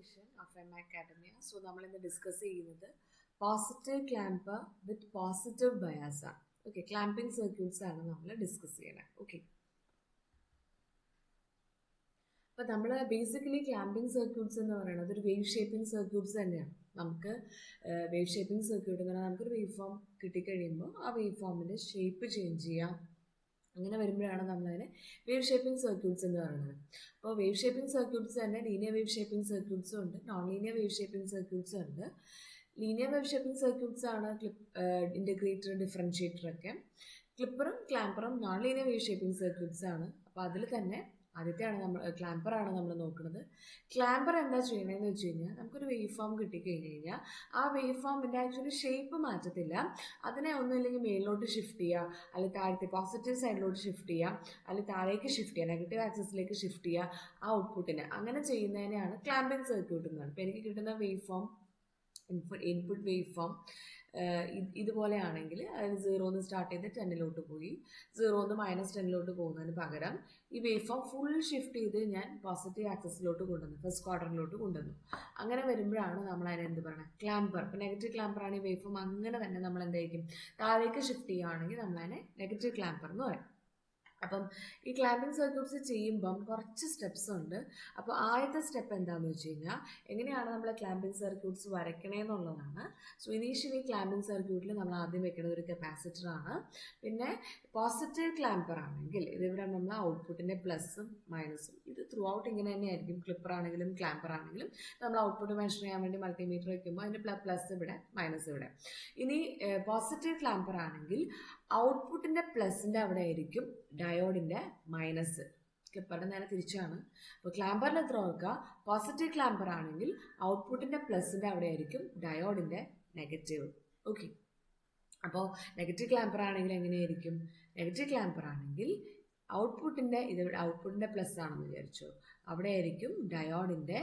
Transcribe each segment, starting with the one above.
section of MI Academia. So, നമ്മൾ ഇന്ന് discuss ചെയ്യുന്നത് positive clamper with positive bias ആണ്. ഓക്കെ, ക്ലാമ്പിംഗ് സർക്യൂട്ട്സ് ആണ് നമ്മൾ ഡിസ്കസ് ചെയ്യണത്. ഓക്കെ, അപ്പോൾ നമ്മൾ ബേസിക്കലി ക്ലാമ്പിംഗ് സർക്യൂട്ട്സ് എന്ന് പറയുന്നത് ഒരു വേവ് ഷേപ്പിംഗ് സർക്യൂട്ട്സ് തന്നെയാണ്. നമുക്ക് വേവ് ഷേപ്പിംഗ് സർക്യൂട്ട് എന്ന് പറഞ്ഞാൽ നമുക്കൊരു വേവ് ഫോം കിട്ടിക്കഴിയുമ്പോൾ ആ വേവ് ഫോമിൻ്റെ ഷേപ്പ് ചേഞ്ച് ചെയ്യാം. അങ്ങനെ വരുമ്പോഴാണ് നമ്മളതിനെ വേവ് ഷേപ്പിംഗ് സർക്യൂട്ട്സ് എന്ന് പറയുന്നത്. അപ്പോൾ വേവ് ഷേപ്പിംഗ് സർക്യൂട്ട്സ് തന്നെ ലീനിയർ വേവ് ഷേപ്പിംഗ് സർക്യൂട്ട്സും ഉണ്ട്, നോൺ ലീനിയർ വേവ് ഷേപ്പിംഗ് സർക്യൂട്ട്സും ഉണ്ട്. ലീനിയർ വേവ് ഷേപ്പിംഗ് സർക്യൂട്ട്സ് ആണ് ഇൻ്റഗ്രേറ്റർ, ഡിഫറൻഷ്യേറ്റർ ഒക്കെ. ക്ലിപ്പറും ക്ലാമ്പറും non linear wave shaping circuits ആണ്. അപ്പോൾ അതിൽ തന്നെ ആദ്യത്തെയാണ് ക്ലാമ്പറാണ് നമ്മൾ നോക്കുന്നത്. ക്ലാമ്പർ എന്താ ചെയ്യണമെന്ന് വെച്ച് കഴിഞ്ഞാൽ നമുക്കൊരു വേവ് ഫോം കിട്ടിക്കഴിഞ്ഞ് കഴിഞ്ഞാൽ ആ വേവ് ഫോമിൻ്റെ ആക്ച്വലി ഷേപ്പ് മാറ്റത്തില്ല. അതിനെ ഒന്നുമില്ലെങ്കിൽ മേലിലോട്ട് ഷിഫ്റ്റ് ചെയ്യുക, അല്ലെങ്കിൽ താഴത്തെ പോസിറ്റീവ് സൈഡിലോട്ട് ഷിഫ്റ്റ് ചെയ്യുക, അല്ലെങ്കിൽ താഴേക്ക് ഷിഫ്റ്റ് ചെയ്യുക, നെഗറ്റീവ് ആക്സിസിലേക്ക് ഷിഫ്റ്റ് ചെയ്യുക ആ ഔട്ട്പുട്ടിനെ. അങ്ങനെ ചെയ്യുന്നതിനെയാണ് ക്ലാമ്പിംഗ് സർക്യൂട്ട് എന്ന് പറയുന്നത്. ഇപ്പോൾ എനിക്ക് കിട്ടുന്ന wave form, input wave form ഇതുപോലെയാണെങ്കിൽ അതായത് 0 സ്റ്റാർട്ട് ചെയ്ത് 10 പോയി 0 -10 പോകുന്നതിന് പകരം ഈ വേവ് ഫോം ഫുൾ ഷിഫ്റ്റ് ചെയ്ത് ഞാൻ പോസിറ്റീവ് ആക്സസിലോട്ട് കൊണ്ടുവന്നു, ഫസ്റ്റ് ക്വാർട്ടറിലോട്ട് കൊണ്ടുവന്നു. അങ്ങനെ വരുമ്പോഴാണ് നമ്മൾ അതിനെ എന്ത് പറയണം, ക്ലാമ്പർ. ഇപ്പോൾ നെഗറ്റീവ് ക്ലാമ്പറാണ് ഈ വേവ് ഫോം, അങ്ങനെ തന്നെ നമ്മൾ എന്തായിരിക്കും താഴേക്ക് ഷിഫ്റ്റ് ചെയ്യുകയാണെങ്കിൽ നമ്മളതിനെ നെഗറ്റീവ് ക്ലാമ്പർ എന്ന് പറയും. അപ്പം ഈ ക്ലാമ്പിംഗ് സർക്യൂട്ട്സ് ചെയ്യുമ്പം കുറച്ച് സ്റ്റെപ്സ് ഉണ്ട്. അപ്പോൾ ആദ്യത്തെ സ്റ്റെപ്പ് എന്താണെന്ന് വെച്ച് കഴിഞ്ഞാൽ എങ്ങനെയാണ് നമ്മൾ ക്ലാമ്പിംഗ് സർക്യൂട്ട്സ് വരയ്ക്കണേന്നുള്ളതാണ്. സോ ഇനീഷ്യലി ക്ലാമ്പിംഗ് സർക്യൂട്ടിൽ നമ്മൾ ആദ്യം വെക്കുന്നത് ഒരു കപ്പാസിറ്ററാണ്. പിന്നെ പോസിറ്റീവ് ക്ലാമ്പർ ആണെങ്കിൽ ഇതിവിടെ നമ്മൾ ഔട്ട്പുട്ടിൻ്റെ പ്ലസും മൈനസും ഇത് ത്രൂ ഔട്ട് ഇങ്ങനെ തന്നെയായിരിക്കും. ക്ലിപ്പർ ആണെങ്കിലും ക്ലാമ്പർ ആണെങ്കിലും നമ്മൾ ഔട്ട്പുട്ട് മെഷർ ചെയ്യാൻ വേണ്ടി മൾട്ടിമീറ്റർ വയ്ക്കുമ്പോൾ അതിൻ്റെ പ്ലസ് ഇവിടെ, മൈനസ് ഇവിടെ. ഇനി പോസിറ്റീവ് ക്ലാമ്പർ ആണെങ്കിൽ ഔട്ട്പുട്ടിൻ്റെ പ്ലസിൻ്റെ അവിടെ ആയിരിക്കും ഡയോഡിൻ്റെ മൈനസ്. ക്ലിപ്പറിൻ്റെ നേരെ തിരിച്ചാണ്. അപ്പോൾ ക്ലാമ്പറിൽ എത്ര ഓർക്കുക, പോസിറ്റീവ് ക്ലാമ്പർ ആണെങ്കിൽ ഔട്ട്പുട്ടിൻ്റെ പ്ലസിൻ്റെ അവിടെ ആയിരിക്കും ഡയോഡിൻ്റെ നെഗറ്റീവ്. ഓക്കെ, അപ്പോൾ നെഗറ്റീവ് ക്ലാമ്പർ ആണെങ്കിൽ എങ്ങനെയായിരിക്കും, നെഗറ്റീവ് ക്ലാമ്പർ ആണെങ്കിൽ ഔട്ട്പുട്ടിൻ്റെ ഔട്ട്പുട്ടിൻ്റെ പ്ലസ് ആണെന്ന് വിചാരിച്ചു, അവിടെ ആയിരിക്കും ഡയോഡിൻ്റെ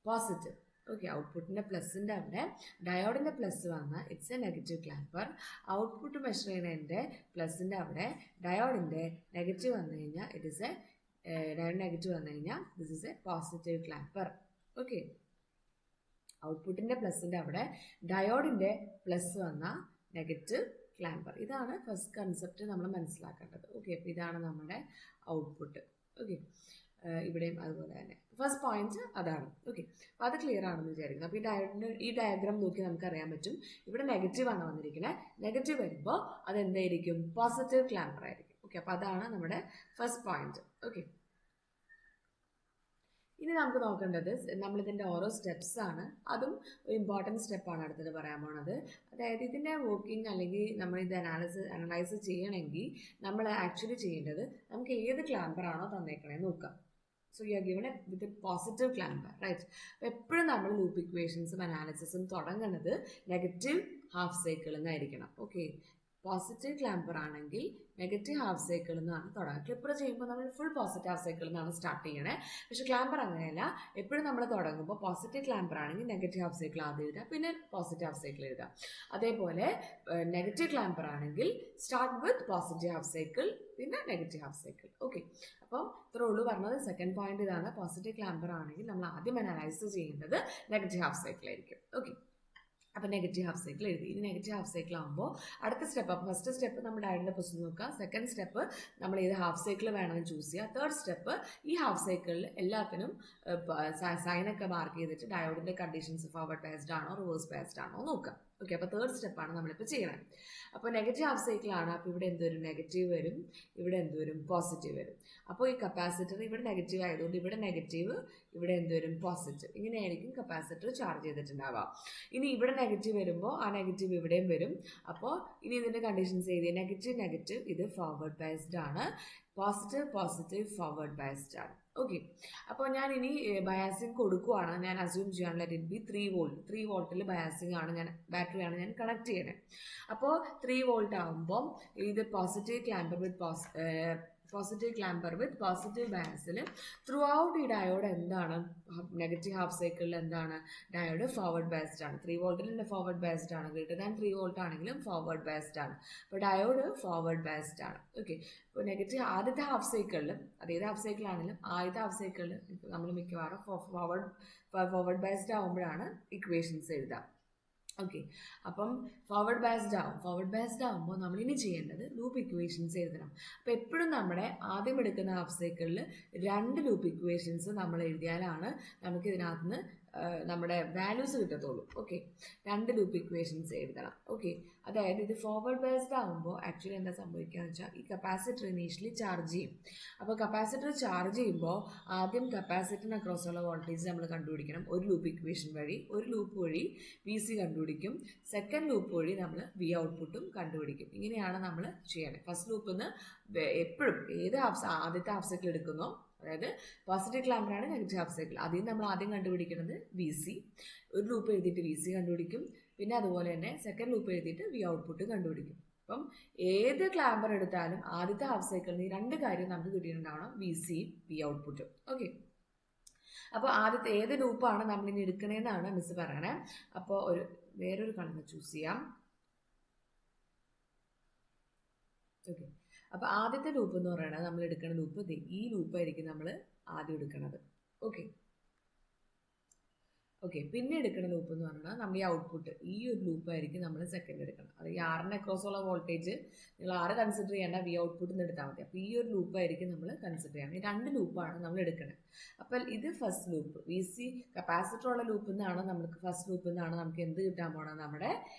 പോസിറ്റീവ്. ഓക്കെ, ഔട്ട്പുട്ടിൻ്റെ പ്ലസിൻ്റെ അവിടെ ഡയോഡിൻ്റെ പ്ലസ് വന്നാൽ it's A negative clamper. Output measure ചെയ്യുന്നതിൻ്റെ പ്ലസിൻ്റെ അവിടെ ഡയോഡിൻ്റെ നെഗറ്റീവ് വന്നു കഴിഞ്ഞാൽ ഇറ്റ് ഇസ് ഡയോഡ് നെഗറ്റീവ് വന്നു കഴിഞ്ഞാൽ this is a positive clamper. Okay, ഔട്ട്പുട്ടിൻ്റെ പ്ലസിൻ്റെ അവിടെ ഡയോഡിൻ്റെ പ്ലസ് വന്നാൽ നെഗറ്റീവ് ക്ലാമ്പർ. ഇതാണ് ഫസ്റ്റ് കൺസെപ്റ്റ് നമ്മൾ മനസ്സിലാക്കേണ്ടത്. ഓക്കെ, അപ്പോൾ ഇതാണ് നമ്മുടെ ഔട്ട്പുട്ട്. ഓക്കെ, ഇവിടെയും അതുപോലെ തന്നെ ഫസ്റ്റ് പോയിന്റ് അതാണ്. ഓക്കെ, അപ്പോൾ അത് ക്ലിയർ ആണെന്ന് വിചാരിക്കുന്നു. അപ്പോൾ ഈ ഡയഗ്രാം നോക്കി നമുക്കറിയാൻ പറ്റും ഇവിടെ നെഗറ്റീവ് ആണ് വന്നിരിക്കുന്നത്. നെഗറ്റീവ് വരുമ്പോൾ അതെന്തായിരിക്കും, പോസിറ്റീവ് ക്ലാമ്പർ ആയിരിക്കും. ഓക്കെ, അപ്പോൾ അതാണ് നമ്മുടെ ഫസ്റ്റ് പോയിന്റ്. ഓക്കെ, ഇനി നമുക്ക് നോക്കേണ്ടത് നമ്മളിതിൻ്റെ ഓരോ സ്റ്റെപ്സ് ആണ്. അതും ഒരു ഇമ്പോർട്ടൻറ്റ് സ്റ്റെപ്പാണ് അടുത്തത് പറയാൻ പോണത്. അതായത് ഇതിൻ്റെ വർക്കിംഗ് അല്ലെങ്കിൽ നമ്മൾ ഇത് അനലൈസ് ചെയ്യണമെങ്കിൽ നമ്മൾ ആക്ച്വലി ചെയ്യേണ്ടത് നമുക്ക് ഏത് ക്ലാമ്പറാണോ തന്നേക്കണേന്ന് നോക്കാം. So you are given with positive clamper, right. അപ്പോൾ എപ്പോഴും നമ്മൾ ലൂപ്പ് ഇക്വേഷൻസും അനാലിസിസും തുടങ്ങുന്നത് നെഗറ്റീവ് ഹാഫ് സൈക്കിളിൽ നിന്നായിരിക്കണം. ഓക്കെ, പോസിറ്റീവ് ക്ലാമ്പർ ആണെങ്കിൽ നെഗറ്റീവ് ഹാഫ് സൈക്കിളിൽ നിന്നാണ് തുടങ്ങുക. ക്ലിപ്പർ ചെയ്യുമ്പോൾ നമ്മൾ ഫുൾ പോസിറ്റീവ് ഹാഫ് സൈക്കിളിൽ നിന്നാണ് സ്റ്റാർട്ട് ചെയ്യണേ. പക്ഷേ ക്ലാമ്പർ അങ്ങനെയല്ല, എപ്പോഴും നമ്മൾ തുടങ്ങുമ്പോൾ പോസിറ്റീവ് ക്ലാമ്പർ ആണെങ്കിൽ നെഗറ്റീവ് ഹാഫ് സൈക്കിൾ ആദ്യം എഴുതുക, പിന്നെ പോസിറ്റീവ് ഹാഫ് സൈക്കിൾ എഴുതുക. അതേപോലെ നെഗറ്റീവ് ക്ലാമ്പർ ആണെങ്കിൽ start with positive half cycle പിന്നെ നെഗറ്റീവ് ഹാഫ് സൈക്കിൾ. ഓക്കെ, അപ്പോൾ ഇത്രേ ഉള്ളൂ പറഞ്ഞത്. സെക്കൻഡ് പോയിന്റ് ഇതാണ്, പോസിറ്റീവ് ക്ലാമ്പർ ആണെങ്കിൽ നമ്മൾ ആദ്യം അനലൈസ് ചെയ്യേണ്ടത് നെഗറ്റീവ് ഹാഫ് സൈക്കിൾ ആയിരിക്കും. ഓക്കെ, അപ്പോൾ നെഗറ്റീവ് ഹാഫ് സൈക്കിൾ എഴുതി. ഇനി നെഗറ്റീവ് ഹാഫ് സൈക്കിൾ ആകുമ്പോൾ അടുത്ത സ്റ്റെപ്പ്, അപ്പോൾ ഫസ്റ്റ് സ്റ്റെപ്പ് നമ്മൾ ഡയോഡിൻ്റെ പൊസിഷൻ നോക്കുക, സെക്കൻഡ് സ്റ്റെപ്പ് നമ്മൾ ഏത് ഹാഫ് സൈക്കിൾ വേണമെന്ന് ചൂസ് ചെയ്യുക, തേർഡ് സ്റ്റെപ്പ് ഈ ഹാഫ് സൈക്കിളിൽ എല്ലാത്തിനും സൈനൊക്കെ മാർക്ക് ചെയ്തിട്ട് ഡയോഡിൻ്റെ കണ്ടീഷൻസ് ഫോർവേഡ് ബയസ്ഡ് ആണോ റിവേഴ്സ് ബയസ്ഡ് ആണോ നോക്കുക. ഓക്കെ, അപ്പോൾ തേർഡ് സ്റ്റെപ്പാണ് നമ്മളിപ്പോൾ ചെയ്യണത്. അപ്പോൾ നെഗറ്റീവ് ഹാഫ് സൈക്കിളാണ്. അപ്പോൾ ഇവിടെ എന്ത് വരും, നെഗറ്റീവ് വരും, ഇവിടെ എന്ത് വരും, പോസിറ്റീവ് വരും. അപ്പോൾ ഈ കപ്പാസിറ്റർ ഇവിടെ നെഗറ്റീവ് ആയതുകൊണ്ട് ഇവിടെ നെഗറ്റീവ്, ഇവിടെ എന്ത് വരും, പോസിറ്റീവ്. ഇങ്ങനെയായിരിക്കും കപ്പാസിറ്റർ ചാർജ് ചെയ്തിട്ടുണ്ടാവുക. ഇനി ഇവിടെ നെഗറ്റീവ് വരുമ്പോൾ ആ നെഗറ്റീവ് ഇവിടെയും വരും. അപ്പോൾ ഇനി ഇതിൻ്റെ കണ്ടീഷൻസ് എഴുതിയ നെഗറ്റീവ് നെഗറ്റീവ് ഇത് ഫോർവേഡ് ബയസ്ഡ് ആണ്, പോസിറ്റീവ് പോസിറ്റീവ് ഫോർവേഡ് ബയസ്ഡ് ആണ്. ഓക്കെ, അപ്പോൾ ഞാൻ ഇനി ബയാസിങ് കൊടുക്കുവാണ്. ഞാൻ അസ്യൂം ചെയ്യാനുള്ള ഇറ്റ് ബി 3 വോൾട്ട്. 3 വോൾട്ടിൽ ബയാസിങ് ആണ്, ഞാൻ ബാറ്ററിയാണ് ഞാൻ കണക്ട് ചെയ്യണേ. അപ്പോൾ 3 വോൾട്ട് ആകുമ്പോൾ ഇത് positive clamper with positive clamper with positive ബയസിൽ ത്രൂ ഔട്ട് ഈ ഡയോഡ് എന്താണ് നെഗറ്റീവ് ഹാഫ് സൈക്കിളിൽ എന്താണ് ഡയോഡ് ഫോർവേഡ് ബയസ്ഡ് ആണ്. 3 വോൾട്ടിൽ ഫോർവേഡ് ബയസ്ഡ് ആണ്, ഗ്രേറ്റർ ദാൻ 3 വോൾട്ട് ആണെങ്കിലും ഫോർവേഡ് ബയസ്ഡ് ആണ്. അപ്പോൾ ഡയോഡ് ഫോർവേഡ് ബയസ്ഡ് ആണ്. ഓക്കെ, ഇപ്പോൾ നെഗറ്റീവ് ആദ്യത്തെ ഹാഫ് സൈക്കിളിലും അതേത് ഹാഫ് സൈക്കിളാണെങ്കിലും ആദ്യത്തെ ഹാഫ് സൈക്കിളിൽ നമ്മൾ മിക്കവാറും ഫോർവേഡ് ബയസ്ഡ് ആകുമ്പോഴാണ് ഇക്വേഷൻസ് എഴുതുക. ഓക്കെ, അപ്പം ഫോർവേഡ് ബയസ്ഡ് ആകുമ്പോൾ നമ്മൾ ഇനി ചെയ്യേണ്ടത് ലൂപ്പ് ഇക്വേഷൻസ് എഴുതണം. അപ്പോൾ എപ്പോഴും നമ്മുടെ ആദ്യം എടുക്കുന്ന ഹാഫ് സൈക്കിളിൽ 2 ലൂപ്പ് ഇക്വേഷൻസ് നമ്മൾ എഴുതിയാലാണ് നമുക്ക് ഇതിനകത്ത് നിന്ന് നമ്മുടെ വാല്യൂസ് കിട്ടത്തുള്ളൂ. ഓക്കെ, 2 ലൂപ്പ് ഇക്വേഷൻസ് എഴുതണം. ഓക്കെ, അതായത് ഇത് ഫോർവേഡ് ബയസ്ഡ് ആകുമ്പോൾ ആക്ച്വലി എന്താ സംഭവിക്കുക എന്ന് വെച്ചാൽ ഈ കപ്പാസിറ്റർ ഇനീഷ്യലി ചാർജ് ചെയ്യും. അപ്പോൾ കപ്പാസിറ്റർ ചാർജ് ചെയ്യുമ്പോൾ ആദ്യം കപ്പാസിറ്ററിന് അക്രോസ് ഉള്ള വോൾട്ടേജ് നമ്മൾ കണ്ടുപിടിക്കണം ഒരു ലൂപ്പ് ഇക്വേഷൻ വഴി. ഒരു ലൂപ്പ് വഴി VC കണ്ടുപിടിക്കും, സെക്കൻഡ് ലൂപ്പ് വഴി നമ്മൾ V ഔട്ട്പുട്ടും കണ്ടുപിടിക്കും. ഇങ്ങനെയാണ് നമ്മൾ ചെയ്യേണ്ടത്. ഫസ്റ്റ് ലൂപ്പിൽ നിന്ന് എപ്പോഴും ഏത് ആദ്യത്തെ ഹാഫ് സൈക്കിൾ എടുക്കുന്നോ, അതായത് പോസിറ്റീവ് ക്ലാമ്പറാണ് നെഗറ്റീവ് ഹാഫ് സൈക്കിൾ, അതിൽ നമ്മൾ ആദ്യം കണ്ടുപിടിക്കുന്നത് VC. ഒരു ലൂപ്പ് എഴുതിയിട്ട് VC കണ്ടുപിടിക്കും, പിന്നെ അതുപോലെ തന്നെ സെക്കൻഡ് ലൂപ്പ് എഴുതിയിട്ട് V ഔട്ട്പുട്ട് കണ്ടുപിടിക്കും. അപ്പം ഏത് ക്ലാമ്പർ എടുത്താലും ആദ്യത്തെ ഹാഫ് സൈക്കിളിൽ ഈ 2 കാര്യം നമുക്ക് കിട്ടിയിട്ടുണ്ടാവണം, VC V ഔട്ട്പുട്ടും. ഓക്കെ, അപ്പോൾ ആദ്യത്തെ ഏത് ലൂപ്പാണ് നമ്മൾ ഇനി എടുക്കണേന്നാണ് മിസ് പറയണേ. അപ്പോൾ വേറൊരു കളർ ചൂസ് ചെയ്യാം. ഓക്കെ, അപ്പോൾ ആദ്യത്തെ ലൂപ്പ് എന്ന് പറയുന്നത് നമ്മൾ എടുക്കുന്ന ലൂപ്പ് ഈ ലൂപ്പായിരിക്കും നമ്മൾ ആദ്യം എടുക്കുന്നത്. ഓക്കെ, പിന്നെ എടുക്കുന്ന ലൂപ്പ് എന്ന് പറഞ്ഞാൽ നമ്മൾ ഈ ഔട്ട്പുട്ട് ഈ ഒരു ലൂപ്പായിരിക്കും നമ്മൾ സെക്കൻഡ് എടുക്കണം. അത് ഈ ആറിന് അക്രോസ് ഉള്ള വോൾട്ടേജ് നിങ്ങൾ 6 കൺസിഡർ ചെയ്യേണ്ട, V ഔട്ട്പുട്ട് നിന്ന് എടുത്താൽ മതി. അപ്പോൾ ഈ ഒരു ലൂപ്പായിരിക്കും നമ്മൾ കൺസിഡർ ചെയ്യണം. ഈ 2 ലൂപ്പാണ് നമ്മൾ എടുക്കുന്നത്. അപ്പോൾ ഇത് ഫസ്റ്റ് ലൂപ്പ് VC കപ്പാസിറ്റർ ഉള്ള ലൂപ്പിൽ നിന്നാണ് നമുക്ക് ഫസ്റ്റ് ലൂപ്പിൽ നിന്നാണ് നമുക്ക് എന്ത് കിട്ടാൻ പോണത്, നമ്മുടെ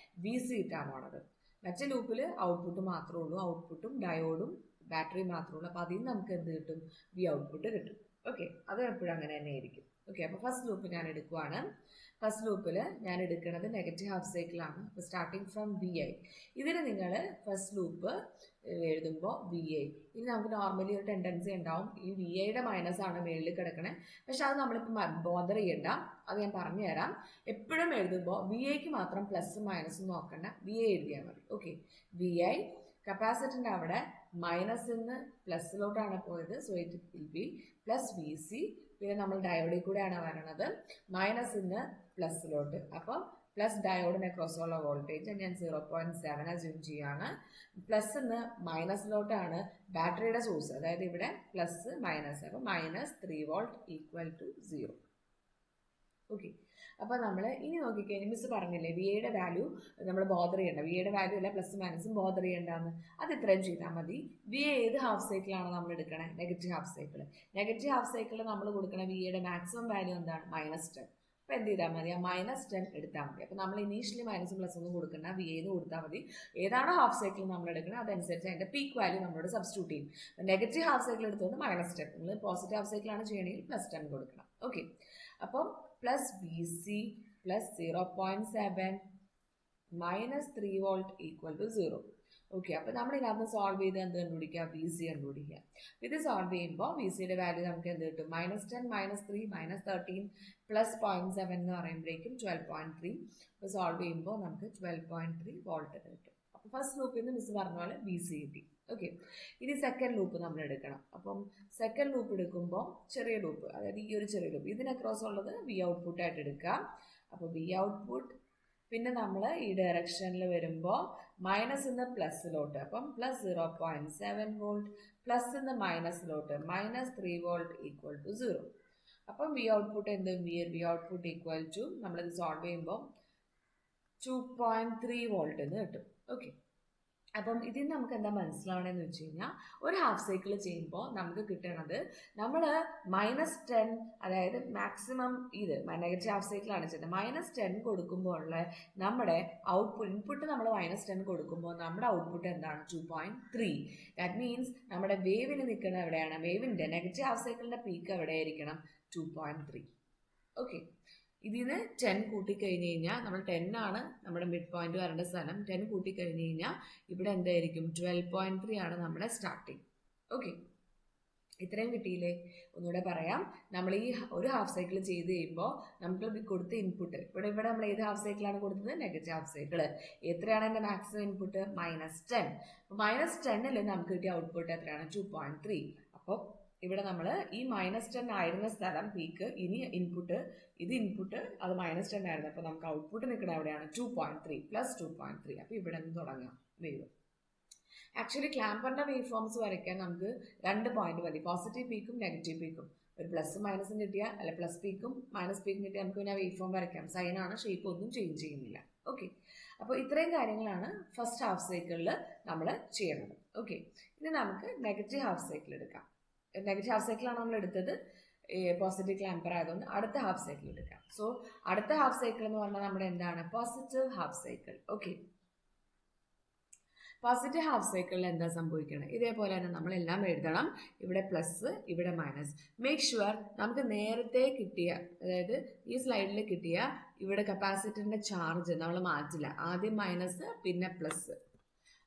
VC കിട്ടാൻ പോണത്. മറ്റേ ലൂപ്പിൽ ഔട്ട്പുട്ട് മാത്രമേ ഉള്ളൂ, ഔട്ട്പുട്ടും ഡയോഡും ബാറ്ററിയും മാത്രമേ ഉള്ളൂ. അപ്പോൾ അതിൽ നിന്ന് നമുക്ക് എന്ത് കിട്ടും, V ഔട്ട്പുട്ട് കിട്ടും. ഓക്കെ, അത് എപ്പോഴും അങ്ങനെ തന്നെ ആയിരിക്കും. ഓക്കെ, അപ്പോൾ ഫസ്റ്റ് ലൂപ്പ് ഞാൻ എടുക്കുവാണ്. ഫസ്റ്റ് ലൂപ്പിൽ ഞാൻ എടുക്കുന്നത് നെഗറ്റീവ് ഹാഫ് സൈക്കിളാണ്. അപ്പോൾ സ്റ്റാർട്ടിങ് ഫ്രം VI. ഇതിന് നിങ്ങൾ ഫസ്റ്റ് ലൂപ്പ് എഴുതുമ്പോൾ VI, ഇനി നമുക്ക് നോർമലി ഒരു ടെൻഡൻസി ഉണ്ടാവും ഈ VIയുടെ മൈനസ് ആണ് മേളിൽ കിടക്കണേ. പക്ഷെ അത് നമ്മളിപ്പോൾ ബോദർ ചെയ്യണ്ട, അത് ഞാൻ പറഞ്ഞു തരാം. എപ്പോഴും എഴുതുമ്പോൾ VIക്ക് മാത്രം പ്ലസും മൈനസും നോക്കണ്ട, VI എഴുതിയാൽ മതി. ഓക്കെ, VI കപ്പാസിറ്ററിൻ്റെ അവിടെ മൈനസിൽ നിന്ന് പ്ലസ്സിലോട്ടാണ് പോയത്, so it will be plus VC. പിന്നെ നമ്മൾ ഡയോഡിൽ കൂടെയാണ് വരണത്, മൈനസിൽ നിന്ന് പ്ലസ്സിലോട്ട്. അപ്പോൾ പ്ലസ് ഡയോഡിന് അക്രോസ് ഉള്ള വോൾട്ടേജ് ഞാൻ 0.7 അസ്യൂം ചെയ്യാണ്. പ്ലസ് നിന്ന് മൈനസിലോട്ടാണ് ബാറ്ററിയുടെ സോഴ്സ്, അതായത് ഇവിടെ പ്ലസ് മൈനസ്, അപ്പോൾ -3 വോൾട്ട് ഈക്വൽ ടു 0. ഓക്കെ, അപ്പോൾ നമ്മൾ ഇനി നോക്കിക്കഴിഞ്ഞാൽ മിസ് പറഞ്ഞില്ലേ VIയുടെ വാല്യൂ നമ്മൾ ബോദർ ചെയ്യേണ്ട, VIയുടെ വാല്യൂ അല്ല പ്ലസ് മൈനസും ബോദർ ചെയ്യേണ്ടതെന്ന്. അത് ഇത്രയും ചെയ്താൽ മതി. VI ഏത് ഹാഫ് സൈക്കിളാണ് നമ്മൾ എടുക്കണേ, negative half cycle. Negative half സൈക്കിളിൽ നമ്മൾ കൊടുക്കണ VIയുടെ മാക്സിമം വാല്യൂ എന്താണ്, -10. അപ്പോൾ എന്ത് ചെയ്താൽ മതി, ആ -10 എടുത്താൽ മതി. അപ്പോൾ നമ്മൾ ഇനീഷ്യലി മൈനസും പ്ലസ് ഒന്നും കൊടുക്കണ്ട, VIന്ന് കൊടുത്താൽ മതി. ഏതാണോ ഹാഫ് സൈക്കിൾ നമ്മൾ എടുക്കുന്നത് അതനുസരിച്ച് അതിൻ്റെ പീക്ക് വാല്യൂ നമ്മളോട് സബ്സ്റ്റിറ്റ്യൂട്ട് ചെയ്യും. നെഗറ്റീവ് ഹാഫ് സൈക്കിൾ എടുത്തുകൊണ്ട് -10, നിങ്ങൾ പോസിറ്റീവ് ഹാഫ് സൈക്കിളാണ് ചെയ്യണമെങ്കിൽ +10 കൊടുക്കണം. ഓക്കെ, അപ്പം plus VC plus 0.7 -3 volt equal to 0. Okay, അപ്പോൾ നമ്മൾ ഇതിനകത്ത് സോൾവ് ചെയ്ത് എന്ത് കണ്ടുപിടിക്കുക, VC കണ്ടുപിടിക്കുക. ഇത് സോൾവ് ചെയ്യുമ്പോൾ VCയുടെ വാല്യൂ നമുക്ക് എന്ത് കിട്ടും, -10 -3 -13 പ്ലസ് 0.7 എന്ന് പറയുമ്പോഴേക്കും 12.3. അപ്പോൾ സോൾവ് ചെയ്യുമ്പോൾ നമുക്ക് 12.3 വോൾട്ട് കിട്ടും. അപ്പോൾ ഫസ്റ്റ് ലൂപ്പിൽ നിന്ന് മിസ് പറഞ്ഞ പോലെ VC കിട്ടി. ഓക്കെ, ഇനി സെക്കൻഡ് ലൂപ്പ് നമ്മൾ എടുക്കണം. അപ്പം സെക്കൻഡ് ലൂപ്പ് എടുക്കുമ്പോൾ ചെറിയ ലൂപ്പ്, അതായത് ഈ ഒരു ചെറിയ ലൂപ്പ് ഇതിന് അക്രോസ് ഉള്ളത് V ഔട്ട്പുട്ടായിട്ട് എടുക്കാം. അപ്പോൾ V ഔട്ട്പുട്ട്, പിന്നെ നമ്മൾ ഈ ഡയറക്ഷനിൽ വരുമ്പോൾ മൈനസ് നിന്ന് പ്ലസ്സിലോട്ട്, അപ്പം പ്ലസ് 0.7 വോൾട്ട്, പ്ലസ് നിന്ന് മൈനസിലോട്ട് -3 വോൾട്ട് ഈക്വൽ ടു 0. അപ്പം V ഔട്ട്പുട്ട് എന്ത്, V ഔട്ട്പുട്ട് ഈക്വൽ ടു നമ്മളിത് സോൾവ് ചെയ്യുമ്പോൾ 2.3 വോൾട്ട് എന്ന് കിട്ടും. ഓക്കെ, അപ്പം ഇതിൽ നമുക്ക് എന്താ മനസ്സിലാവണമെന്ന് വെച്ച് കഴിഞ്ഞാൽ ഒരു ഹാഫ് സൈക്കിൾ ചെയ്യുമ്പോൾ നമുക്ക് കിട്ടണത് നമ്മൾ -10, അതായത് മാക്സിമം ഇത് നെഗറ്റീവ് ഹാഫ് സൈക്കിളാണ് ചെയ്യുന്നത്. -10 കൊടുക്കുമ്പോൾ ഉള്ള നമ്മുടെ ഔട്ട്പുട്ട്, ഇൻപുട്ട് നമ്മൾ -10 കൊടുക്കുമ്പോൾ നമ്മുടെ ഔട്ട്പുട്ട് എന്താണ്, 2.3. ദാറ്റ് മീൻസ് നമ്മുടെ വേവിന് നിൽക്കുന്നത് എവിടെയാണ്, വേവിൻ്റെ നെഗറ്റീവ് ഹാഫ് സൈക്കിളിൻ്റെ പീക്ക് എവിടെയായിരിക്കണം, 2.3. ഓക്കെ, ഇതിന് 10 കൂട്ടിക്കഴിഞ്ഞ് കഴിഞ്ഞാൽ നമ്മൾ 10 ആണ് നമ്മുടെ മിഡ് പോയിന്റ് വരേണ്ട സ്ഥലം. 10 കൂട്ടിക്കഴിഞ്ഞ് കഴിഞ്ഞാൽ ഇവിടെ എന്തായിരിക്കും, 12.3 ആണ് നമ്മുടെ സ്റ്റാർട്ടിങ്. ഓക്കെ, ഇത്രയും കിട്ടിയില്ലേ? ഒന്നുകൂടെ പറയാം. നമ്മൾ ഈ ഒരു ഹാഫ് സൈക്കിൾ ചെയ്ത് കഴിയുമ്പോൾ നമുക്ക് കൊടുത്ത ഇൻപുട്ട് ഇവിടെ നമ്മൾ ഏത് ഹാഫ് സൈക്കിളാണ് കൊടുത്തത്? Negative half cycle. എത്രയാണ് എൻ്റെ മാക്സിമം ഇൻപുട്ട്? -10. അപ്പോൾ -10ൽ നമുക്ക് കിട്ടിയ ഔട്ട്പുട്ട് എത്രയാണ്? 2.3. അപ്പോൾ ഇവിടെ നമ്മൾ ഈ -10 ആയിരുന്ന സ്ഥലം പീക്ക്, ഇനി ഇൻപുട്ട്, ഇത് ഇൻപുട്ട്, അത് -10 ആയിരുന്നു. അപ്പോൾ നമുക്ക് ഔട്ട്പുട്ട് നിൽക്കുന്നത് എവിടെയാണ്? 2.3 + 2.3. അപ്പോൾ ഇവിടെ നിന്ന് തുടങ്ങാം വേവ്. ആക്ച്വലി ക്ലാമ്പറിന്റെ വേവ് ഫോംസ് വരയ്ക്കാൻ നമുക്ക് 2 പോയിന്റ് മതി, പോസിറ്റീവ് പീക്കും നെഗറ്റീവ് പീക്കും. ഒരു പ്ലസ് മൈനസും കിട്ടിയാൽ, അല്ല പ്ലസ് പീക്കും മൈനസ് പീക്കും കിട്ടിയാൽ നമുക്ക് പിന്നെ വേവ് ഫോം വരയ്ക്കാം. സൈനാണ്, ഷേപ്പ് ഒന്നും ചേഞ്ച് ചെയ്യുന്നില്ല. ഓക്കെ, അപ്പോൾ ഇത്രയും കാര്യങ്ങളാണ് ഫസ്റ്റ് ഹാഫ് സൈക്കിളിൽ നമ്മൾ ചെയ്യണത്. ഓക്കെ, ഇനി നമുക്ക് നെഗറ്റീവ് ഹാഫ് സൈക്കിൾ എടുക്കാം. നെഗറ്റീവ് ഹാഫ് സൈക്കിളാണ് നമ്മൾ എടുത്തത്, പോസിറ്റീവ് ക്ലാമ്പർ ആയതുകൊണ്ട് അടുത്ത ഹാഫ് സൈക്കിൾ എടുക്കാം. സോ അടുത്ത ഹാഫ് സൈക്കിൾ എന്ന് പറഞ്ഞാൽ നമ്മുടെ എന്താണ്? Positive half cycle. Okay, positive half സൈക്കിളിൽ എന്താ സംഭവിക്കണം? ഇതേപോലെ തന്നെ നമ്മളെല്ലാം എഴുതണം. ഇവിടെ പ്ലസ്, ഇവിടെ മൈനസ്. മേക്ക് ഷുവർ നമുക്ക് നേരത്തെ കിട്ടിയ, അതായത് ഈ സ്ലൈഡിൽ കിട്ടിയ ഇവിടെ കപ്പാസിറ്ററിന്റെ ചാർജ് നമ്മൾ മാറ്റില്ല. ആദ്യം മൈനസ്, പിന്നെ പ്ലസ്.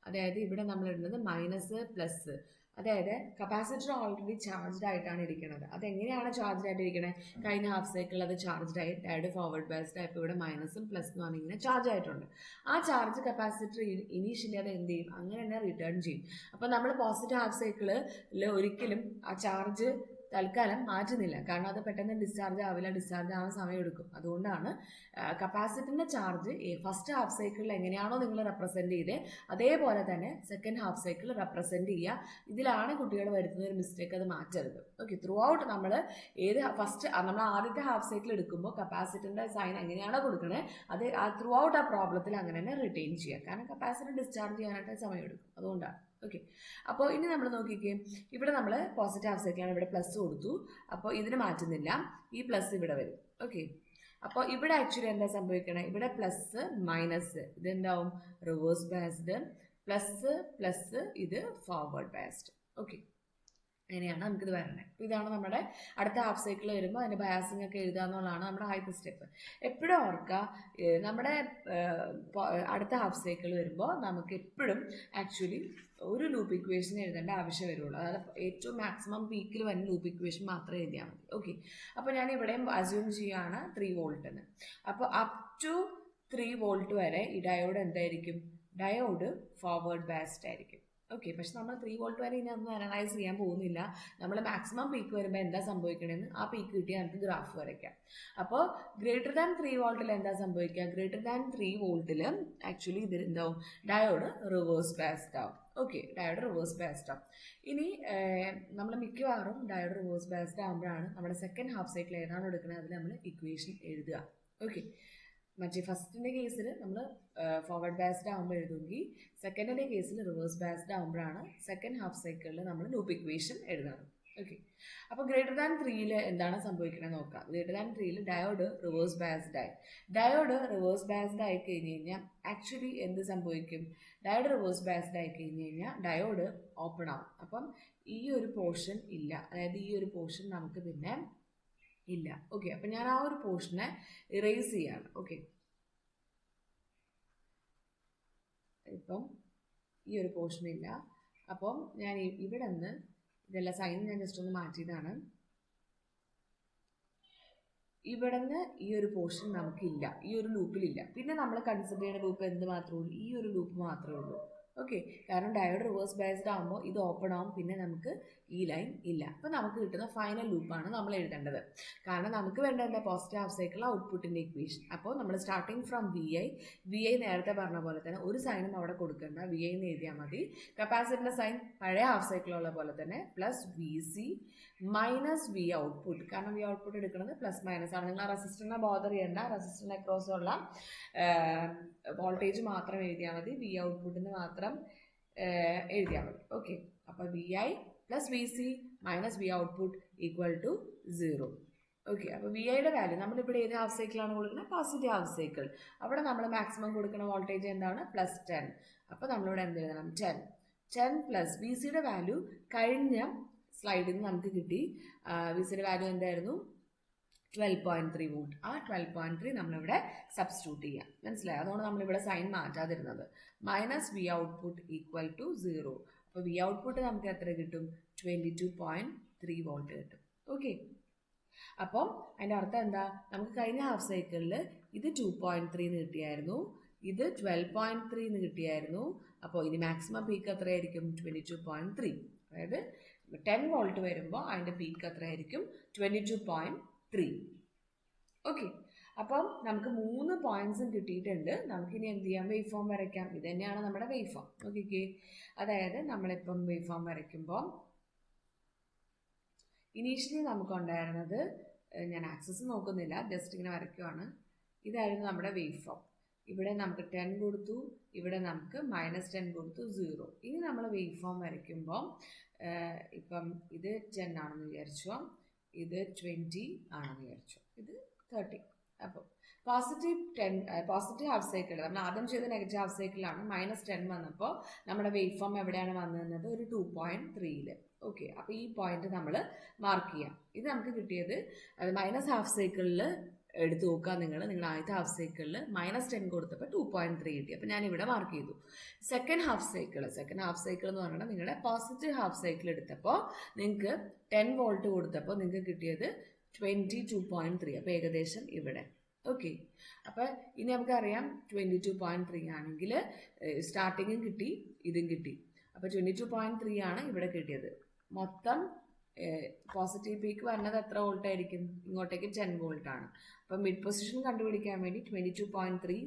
അതായത് ഇവിടെ നമ്മൾ ഇടുന്നത് മൈനസ് പ്ലസ്. അതായത് കപ്പാസിറ്റർ ഓൾറെഡി ചാർജ്ഡ് ആയിട്ടാണ് ഇരിക്കുന്നത്. അതെങ്ങനെയാണ് ചാർജ്ഡ് ആയിട്ട് ഇരിക്കുന്നത്? കഴിഞ്ഞ ഹാഫ് സൈക്കിളിൽ അത് ചാർജ്ഡ് ആയി ഡയറക്റ്റ് ഫോർവേഡ് ബയസ്ഡ് ആയപ്പോൾ ഇവിടെ മൈനസും പ്ലസ് എന്ന് പറഞ്ഞാൽ ഇങ്ങനെ ചാർജ് ആയിട്ടുണ്ട്. ആ ചാർജ് കപ്പാസിറ്റർ ഇനീഷ്യലി അത് എന്ത് ചെയ്യും? അങ്ങനെ തന്നെ റിട്ടേൺ ചെയ്യും. അപ്പോൾ നമ്മൾ പോസിറ്റീവ് ഹാഫ് സൈക്കിളിൽ ഒരിക്കലും ആ ചാർജ് തൽക്കാലം മാറ്റുന്നില്ല, കാരണം അത് പെട്ടെന്ന് ഡിസ്ചാർജ് ആവില്ല, ഡിസ്ചാർജ് ആവാൻ സമയം എടുക്കും. അതുകൊണ്ടാണ് കപ്പാസിറ്ററിന്റെ ചാർജ് ഫസ്റ്റ് ഹാഫ് സൈക്കിളിൽ എങ്ങനെയാണോ നിങ്ങൾ റെപ്രസെന്റ് ചെയ്തത് അതേപോലെ തന്നെ സെക്കൻഡ് ഹാഫ് സൈക്കിൾ റെപ്രസെന്റ് ചെയ്യുക. ഇതിലാണ് കുട്ടികൾ വരുത്തുന്ന ഒരു മിസ്റ്റേക്ക്, അത് മാറ്റരുത്. ഓക്കെ, ത്രൂ ഔട്ട് നമ്മൾ നമ്മൾ ആദ്യത്തെ ഹാഫ് സൈക്കിൾ എടുക്കുമ്പോൾ കപ്പാസിറ്ററിന്റെ സൈൻ എങ്ങനെയാണോ കൊടുക്കണേ അത് ത്രൂ ഔട്ട് ആ പ്രോബ്ലത്തിൽ അങ്ങനെ തന്നെ റിട്ടെയിൻ ചെയ്യുക, കാരണം കപ്പാസിറ്റർ ഡിസ്ചാർജ് ചെയ്യാനായിട്ട് സമയം എടുക്കും. അതുകൊണ്ടാണ്. ഓക്കെ, അപ്പോൾ ഇനി നമ്മൾ നോക്കിക്കേ, ഇവിടെ നമ്മൾ പോസിറ്റീവ് ഹാഫ് സൈക്കിളാണ്, ഇവിടെ പ്ലസ് കൊടുത്തു. അപ്പോൾ ഇതിന് മാറ്റുന്നില്ല, ഈ പ്ലസ് ഇവിടെ വരും. ഓക്കെ, അപ്പോൾ ഇവിടെ ആക്ച്വലി എന്താ സംഭവിക്കണേ? ഇവിടെ പ്ലസ് മൈനസ് ഇതെന്താവും? Reverse biased. പ്ലസ് പ്ലസ് ഇത് ഫോർവേഡ് ബയസ്ഡ്. ഓക്കെ, അങ്ങനെയാണ് നമുക്കിത് വരണേ. ഇതാണ് നമ്മുടെ അടുത്ത ഹാഫ് സൈക്കിൾ വരുമ്പോൾ അതിൻ്റെ ബയാസിംഗ് ഒക്കെ എഴുതുക എന്നുള്ളതാണ് നമ്മുടെ ആദ്യത്തെ സ്റ്റെപ്പ്. എപ്പോഴും ഓർക്കുക, നമ്മുടെ അടുത്ത ഹാഫ് സൈക്കിൾ വരുമ്പോൾ നമുക്ക് എപ്പോഴും ആക്ച്വലി ഒരു ലൂപ്പ് ഇക്വേഷൻ എഴുതേണ്ട ആവശ്യം വരുള്ളൂ. അതായത് ഏറ്റവും മാക്സിമം പീക്കിൽ വരുന്ന ലൂപ്പ് ഇക്വേഷൻ മാത്രമേ എഴുതിയാൽ മതി. ഓക്കെ, അപ്പോൾ ഞാൻ ഇവിടെയും അസ്യൂം ചെയ്യുകയാണ് 3 വോൾട്ട് എന്ന്. അപ്പോൾ അപ് ടു 3 വോൾട്ട് വരെ ഈ ഡയോഡ് എന്തായിരിക്കും? ഡയോഡ് ഫോർവേഡ് ബയസ്ഡ് ആയിരിക്കും. ഓക്കെ, പക്ഷെ നമ്മൾ 3 വോൾട്ട് വരെ ഇനി അതൊന്നും അനലൈസ് ചെയ്യാൻ പോകുന്നില്ല. നമ്മൾ മാക്സിമം പീക്ക് വരുമ്പോൾ എന്താ സംഭവിക്കണമെന്ന് ആ പീക്ക് കിട്ടിയാൽ നമുക്ക് ഗ്രാഫ് വരയ്ക്കാം. അപ്പോൾ ഗ്രേറ്റർ ദാൻ 3 വോൾട്ടിൽ എന്താ സംഭവിക്കുക? ഗ്രേറ്റർ ദാൻ 3 വോൾട്ടിൽ ആക്ച്വലി ഇത് എന്താവും? ഡയോഡ് റിവേഴ്സ് ബയസ്ഡ് ആവും. ഓക്കെ, ഡയോഡ് റിവേഴ്സ് ബയസ്ഡ് ആവും. ഇനി നമ്മൾ മിക്കവാറും ഡയോഡ് റിവേഴ്സ് ബയസ്ഡ് ആകുമ്പോഴാണ് നമ്മുടെ സെക്കൻഡ് ഹാഫ് സൈക്കിൾ ഏതാണോ എടുക്കുന്നത് അതിൽ നമ്മൾ ഇക്വേഷൻ എഴുതുക. ഓക്കെ, മറ്റേ ഫസ്റ്റിൻ്റെ കേസിൽ നമ്മൾ ഫോർവേഡ് ബയസ്ഡ് ആകുമ്പോൾ എഴുതുമെങ്കിൽ സെക്കൻഡിൻ്റെ കേസിൽ റിവേഴ്സ് ബയസ്ഡ് ആകുമ്പോഴാണ് സെക്കൻഡ് ഹാഫ് സൈക്കിളിൽ നമ്മൾ ലൂപ്പ് ഇക്വേഷൻ എഴുതുന്നത്. ഓക്കെ, അപ്പോൾ ഗ്രേറ്റർ ദാൻ 3ൽ എന്താണ് സംഭവിക്കുന്നത് നോക്കാം. ഗ്രേറ്റർ ദാൻ 3ൽ ഡയോഡ് റിവേഴ്സ് ബയസ്ഡ് ആയി. ഡയോഡ് റിവേഴ്സ് ബയസ്ഡ് ആയി കഴിഞ്ഞ് കഴിഞ്ഞാൽ ആക്ച്വലി എന്ത് സംഭവിക്കും? ഡയോഡ് റിവേഴ്സ് ബയസ്ഡ് ആയി കഴിഞ്ഞ് കഴിഞ്ഞാൽ ഡയോഡ് ഓപ്പൺ ആവും. അപ്പം ഈ ഒരു പോർഷൻ ഇല്ല, അതായത് ഈ ഒരു പോർഷൻ നമുക്ക് പിന്നെ ഇല്ല. ഓക്കെ, അപ്പം ഞാൻ ആ ഒരു പോർഷനെ ഇറേസ് ചെയ്യാണ്. ഓക്കെ, ഇപ്പം ഈ ഒരു പോർഷൻ ഇല്ല. അപ്പം ഞാൻ ഇവിടെ നിന്ന് ഇതെല്ലാം സൈൻ ഞാൻ ജസ്റ്റ് ഒന്ന് മാറ്റിയതാണ്. ഇവിടെ നിന്ന് ഈ ഒരു പോർഷൻ നമുക്കില്ല, ഈ ഒരു ലൂപ്പിലില്ല. പിന്നെ നമ്മൾ കൺസിഡർ ചെയ്യുന്ന ലൂപ്പ് എന്ത് മാത്രമേ ഉള്ളൂ? ഈ ഒരു ലൂപ്പ് മാത്രമേ ഉള്ളൂ. ഓക്കെ, കാരണം ഡയോഡ് റിവേഴ്സ് ബയസ്ഡ് ആകുമ്പോൾ ഇത് ഓപ്പൺ ആവും, പിന്നെ നമുക്ക് ഈ ലൈൻ ഇല്ല. അപ്പോൾ നമുക്ക് കിട്ടുന്ന ഫൈനൽ ലൂപ്പാണ് നമ്മൾ എഴുതേണ്ടത്. കാരണം നമുക്ക് വേണ്ട എന്താ? പോസിറ്റീവ് ഹാഫ് സൈക്കിൾ ഔട്ട്പുട്ടിൻ്റെ ഇക്വേഷൻ. അപ്പോൾ നമ്മൾ സ്റ്റാർട്ടിങ് ഫ്രം വി ഐ നേരത്തെ പറഞ്ഞ പോലെ തന്നെ ഒരു സൈനും അവിടെ കൊടുക്കേണ്ട, വി ഐ എന്ന് എഴുതിയാൽ മതി. കപ്പാസിറ്ററിൻ്റെ സൈൻ പഴയ ഹാഫ് സൈക്കിളുള്ള പോലെ തന്നെ plus V C minus V output. കാരണം വി ഔട്ട്പുട്ട് എടുക്കുന്നത് പ്ലസ് മൈനസ് ആണ്. നിങ്ങൾ റെസിസ്റ്ററിനെ ബോദർ ചെയ്യേണ്ട, റെസിസ്റ്ററിന് അക്രോസ് ഉള്ള വോൾട്ടേജ് മാത്രം എഴുതിയാൽ മതി, വി ഔട്ട്പുട്ടിന് മാത്രം എഴുതിയാൽ മതി. ഓക്കെ, അപ്പോൾ V I plus V C minus V output equal to 0. Okay, അപ്പോൾ വി ഐയുടെ വാല്യൂ നമ്മളിവിടെ ഏത് ഹാഫ് സൈക്കിളാണ് കൊടുക്കുന്നത്? Positive half cycle. അവിടെ നമ്മൾ മാക്സിമം കൊടുക്കുന്ന വോൾട്ടേജ് എന്താണ്? +10. അപ്പോൾ നമ്മളിവിടെ എന്ത് എഴുതണം? 10 പ്ലസ് വി സിയുടെ വാല്യൂ കഴിഞ്ഞ സ്ലൈഡിൽ നിന്ന് നമുക്ക് കിട്ടി. വി സിയുടെ വാല്യൂ എന്തായിരുന്നു? 12.3 വോൾട്ട്. ആ 12.3 നമ്മളിവിടെ സബ്സ്റ്റിറ്റ്യൂട്ട് ചെയ്യാം. മനസ്സിലായി? അതുകൊണ്ട് നമ്മളിവിടെ സൈൻ മാറ്റാതിരുന്നത്. Minus V output equal to 0. അപ്പോൾ വി ഔട്ട്പുട്ട് നമുക്ക് എത്ര കിട്ടും? 22.2 3 വോൾട്ട് കിട്ടും. ഓക്കെ, അപ്പം അതിൻ്റെ അർത്ഥം എന്താ, നമുക്ക് കഴിഞ്ഞ ഹാഫ് സൈക്കിളിൽ ഇത് 2.3 എന്ന് കിട്ടിയായിരുന്നു, ഇത് 12.3 എന്ന് കിട്ടിയായിരുന്നു. അപ്പോൾ ഇനി മാക്സിമം പീക്ക് എത്രയായിരിക്കും? 22.3. അതായത് 10 വോൾട്ട് വരുമ്പോൾ അതിൻ്റെ പീക്ക് എത്രയായിരിക്കും? 22.3. ഓക്കെ, അപ്പം നമുക്ക് 3 പോയിന്റ്സും കിട്ടിയിട്ടുണ്ട്. നമുക്കിനി എന്ത് ചെയ്യാം? വേവ് ഫോം വരയ്ക്കാം. ഇത് തന്നെയാണ് നമ്മുടെ വേവ് ഫോം. ഓക്കെ, അതായത് നമ്മളിപ്പം വേവ് ഫോം വരയ്ക്കുമ്പോൾ ഇനീഷ്യലി നമുക്കുണ്ടായിരുന്നത്, ഞാൻ ആക്സസ് നോക്കുന്നില്ല, ജസ്റ്റ് ഇങ്ങനെ വരയ്ക്കുവാണ്. ഇതായിരുന്നു നമ്മുടെ വേവ് ഫോം. ഇവിടെ നമുക്ക് 10 കൊടുത്തു, ഇവിടെ നമുക്ക് -10 കൊടുത്തു, 0. ഇനി നമ്മൾ വേവ് ഫോം വരയ്ക്കുമ്പോൾ ഇപ്പം ഇത് 10 ആണെന്ന് വിചാരിച്ചോ, ഇത് 20 ആണെന്ന് വിചാരിച്ചോ, ഇത് 30. അപ്പോൾ പോസിറ്റീവ് ഹാഫ് സൈക്കിൾ നമ്മൾ ആദ്യം ചെയ്ത നെഗറ്റീവ് ഹാഫ് സൈക്കിളാണ്. -10 വന്നപ്പോൾ നമ്മുടെ വേവ് ഫോം എവിടെയാണ് വന്നിരുന്നത്? ഒരു 2.3ൽ. ഓക്കെ, അപ്പോൾ ഈ പോയിന്റ് നമ്മൾ മാർക്ക് ചെയ്യാം. ഇത് നമുക്ക് കിട്ടിയത് അത് -ഹാഫ് സൈക്കിളിൽ എടുത്ത് നോക്കുക. നിങ്ങൾ ആദ്യത്തെ ഹാഫ് സൈക്കിളിൽ -10 കൊടുത്തപ്പോൾ 2.3 കിട്ടി. അപ്പോൾ ഞാൻ ഇവിടെ മാർക്ക് ചെയ്തു. സെക്കൻഡ് ഹാഫ് സൈക്കിൾ എന്ന് പറഞ്ഞാൽ നിങ്ങളുടെ പോസിറ്റീവ് ഹാഫ് സൈക്കിൾ എടുത്തപ്പോൾ നിങ്ങൾക്ക് 10 വോൾട്ട് കൊടുത്തപ്പോൾ നിങ്ങൾക്ക് കിട്ടിയത് 22.3. അപ്പോൾ ഏകദേശം ഇവിടെ. ഓക്കെ, അപ്പോൾ ഇനി നമുക്കറിയാം 22.3 ആണെങ്കിൽ സ്റ്റാർട്ടിങ്ങും കിട്ടി, ഇതും കിട്ടി. അപ്പോൾ 22.3 ആണ് ഇവിടെ കിട്ടിയത്. മൊത്തം പോസിറ്റീവ് പീക്ക് വരുന്നത് എത്ര വോൾട്ട് ആയിരിക്കും? ഇങ്ങോട്ടേക്ക് 10 വോൾട്ട് ആണ്. അപ്പം മിഡ് പൊസിഷൻ കണ്ടുപിടിക്കാൻ വേണ്ടി 22.3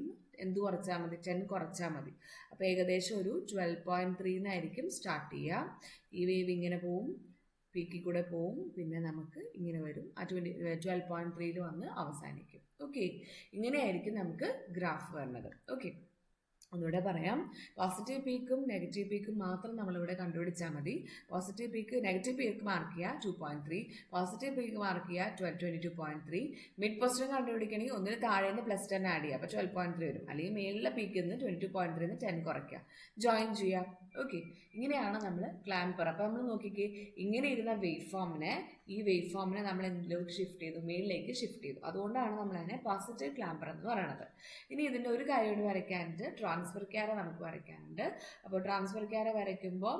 എന്ത് കുറച്ചാൽ മതി? 10 കുറച്ചാൽ മതി. അപ്പോൾ ഏകദേശം ഒരു 12.3 എന്നായിരിക്കും സ്റ്റാർട്ട് ചെയ്യുക. ഈ വേവ് ഇങ്ങനെ പോവും, പീക്കിൽ കൂടെ പോവും, പിന്നെ നമുക്ക് ഇങ്ങനെ വരും, ആ 12.3ൽ വന്ന് അവസാനിക്കും. ഓക്കെ, ഇങ്ങനെയായിരിക്കും നമുക്ക് ഗ്രാഫ് വരുന്നത്. ഓക്കെ, ഒന്നുകൂടെ പറയാം. പോസിറ്റീവ് പീക്കും നെഗറ്റീവ് പീക്കും മാത്രം നമ്മളിവിടെ കണ്ടുപിടിച്ചാൽ മതി. നെഗറ്റീവ് പീക്ക് മാർക്ക് ചെയ്യുക 2.3, പോസിറ്റീവ് പീക്ക് മാർക്ക് ചെയ്യുക 22.3. മിഡ് പൊസിഷൻ കണ്ടുപിടിക്കണമെങ്കിൽ ഒന്നിന് താഴെ നിന്ന് +10 ആഡ് ചെയ്യുക, അപ്പോൾ 12.3 വരും. അല്ലെങ്കിൽ മേളിലെ പീക്കിൽ നിന്ന് 22.3 10 കുറയ്ക്കുക, ജോയിൻ ചെയ്യുക. ഓക്കെ, ഇങ്ങനെയാണ് നമ്മൾ ക്ലാമ്പർ. അപ്പോൾ നമ്മൾ നോക്കിക്കേ, ഇങ്ങനെ ഇരുന്ന വേവ് ഫോമിനെ നമ്മൾ എന്തിലോട്ട് ഷിഫ്റ്റ് ചെയ്തു? മേളിലേക്ക് ഷിഫ്റ്റ് ചെയ്തു. അതുകൊണ്ടാണ് നമ്മൾ അതിനെ പോസിറ്റീവ് ക്ലാമ്പർ എന്ന് പറയുന്നത്. ഇനി ഇതിൻ്റെ ഒരു കാര്യം വരയ്ക്കാനുണ്ട്, ട്രാൻസ്ഫർ ക്യാര നമുക്ക് വരയ്ക്കാനുണ്ട്. അപ്പോൾ ട്രാൻസ്ഫർ ക്യാര വരയ്ക്കുമ്പോൾ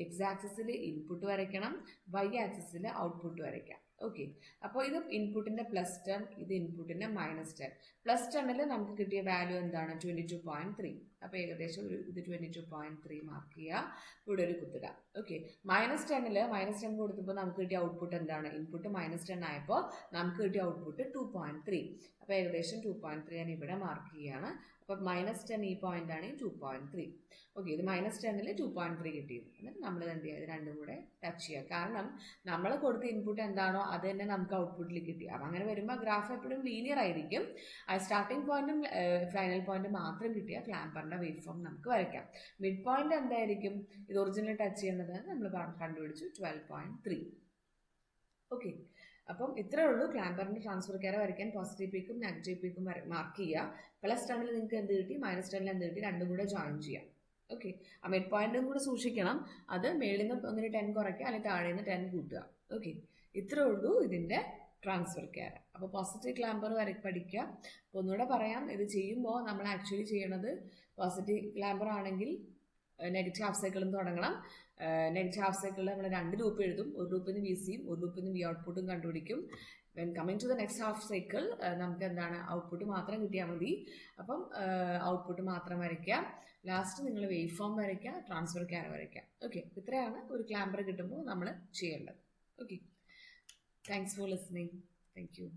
എക്സ് ആക്സിസിൽ ഇൻപുട്ട് വരയ്ക്കണം, വൈ ആക്സിസിൽ ഔട്ട്പുട്ട് വരയ്ക്കാം. ഓക്കെ, അപ്പോൾ ഇത് ഇൻപുട്ടിൻ്റെ +10, ഇത് ഇൻപുട്ടിൻ്റെ -10. +10ൽ നമുക്ക് കിട്ടിയ വാല്യൂ എന്താണ്? 22.3. അപ്പോൾ ഏകദേശം ഇത് 22.3 മാർക്ക് ചെയ്യുക, ഇവിടെ ഒരു കുത്തുക. ഓക്കെ, -10 കൊടുത്തപ്പോൾ നമുക്ക് കിട്ടിയ ഔട്ട്പുട്ട് എന്താണ്? ഇൻപുട്ട് -10 ആയപ്പോൾ നമുക്ക് കിട്ടിയ ഔട്ട്പുട്ട് 2.3. അപ്പോൾ ഏകദേശം 2.3 ഞാൻ ഇവിടെ മാർക്ക് ചെയ്യുകയാണ്. അപ്പോൾ -10 ഈ പോയിന്റ് ആണ് 2.3. ഓക്കെ, ഇത് -10ൽ 2.3 കിട്ടിയത്. എന്നിട്ട് നമ്മൾ എന്ത് ചെയ്യുക? ഇത് രണ്ടും കൂടെ ടച്ച് ചെയ്യുക. കാരണം നമ്മൾ കൊടുത്ത ഇൻപുട്ട് എന്താണോ അത് തന്നെ നമുക്ക് ഔട്ട്പുട്ടിൽ കിട്ടി. അപ്പം അങ്ങനെ വരുമ്പോൾ ഗ്രാഫ് എപ്പോഴും ലീനിയർ ആയിരിക്കും. സ്റ്റാർട്ടിംഗ് പോയിന്റും ഫൈനൽ പോയിന്റും മാത്രം കിട്ടിയ ക്ലാമ്പറിൻ്റെ വേവ് ഫോം നമുക്ക് വരയ്ക്കാം. മിഡ് പോയിന്റ് എന്തായിരിക്കും? ഇത് ഒറിജിനൽ ടച്ച് ചെയ്യുന്നത് നമ്മൾ കണ്ടുപിടിച്ചു 12.3. ഓക്കെ, അപ്പം ഇത്രയേ ഉള്ളൂ ക്ലാമ്പറിൻ്റെ ട്രാൻസ്ഫർ ക്യാര വരയ്ക്കാൻ. പോസിറ്റീവ് പീക്കും നെഗറ്റീവ് പീക്കും മാർക്ക് ചെയ്യുക. +10ൽ നിങ്ങൾക്ക് എന്ത് കിട്ടി? -10ൽ എന്ത് കിട്ടി? രണ്ടും കൂടെ ജോയിൻ ചെയ്യാം. ഓക്കെ, ആ മിഡ് പോയിന്റും കൂടെ സൂക്ഷിക്കണം. അത് മേളിൽ നിന്ന് ഒന്നിന് 10 കുറയ്ക്കുക, അല്ലെങ്കിൽ താഴെ നിന്ന് 10 കൂട്ടുക. ഓക്കെ, ഇത്രയേ ഉള്ളൂ ഇതിൻ്റെ ട്രാൻസ്ഫർ ക്യാര. അപ്പോൾ പോസിറ്റീവ് ക്ലാമ്പർ പഠിക്കുക. അപ്പോൾ ഒന്നുകൂടെ പറയാം, ഇത് ചെയ്യുമ്പോൾ നമ്മൾ ആക്ച്വലി ചെയ്യണത്, പോസിറ്റീവ് ക്ലാമ്പർ ആണെങ്കിൽ നെഗറ്റീവ് ഹാഫ് സൈക്കിളും തുടങ്ങണം. നെഗറ്റീവ് ഹാഫ് സൈക്കിളിൽ നമ്മൾ 2 ലൂപ്പ് എഴുതും. ഒരു ലൂപ്പിന് VCയും ഒരു ലൂപ്പിന് V ഔട്ട്പുട്ടും കണ്ടുപിടിക്കും. When coming to the next half cycle നമുക്ക് എന്താണ്? ഔട്ട്പുട്ട് മാത്രം കിട്ടിയാൽ മതി. അപ്പം ഔട്ട്പുട്ട് മാത്രം വരയ്ക്കുക. ലാസ്റ്റ് നിങ്ങൾ വേവ് ഫോം വരയ്ക്കുക, ട്രാൻസ്ഫർ ക്യാര വരയ്ക്കുക. ഓക്കെ, ഇത്രയാണ് ഒരു ക്ലാമ്പർ കിട്ടുമ്പോൾ നമ്മൾ ചെയ്യേണ്ടത്. Okay, thanks for listening. Thank you.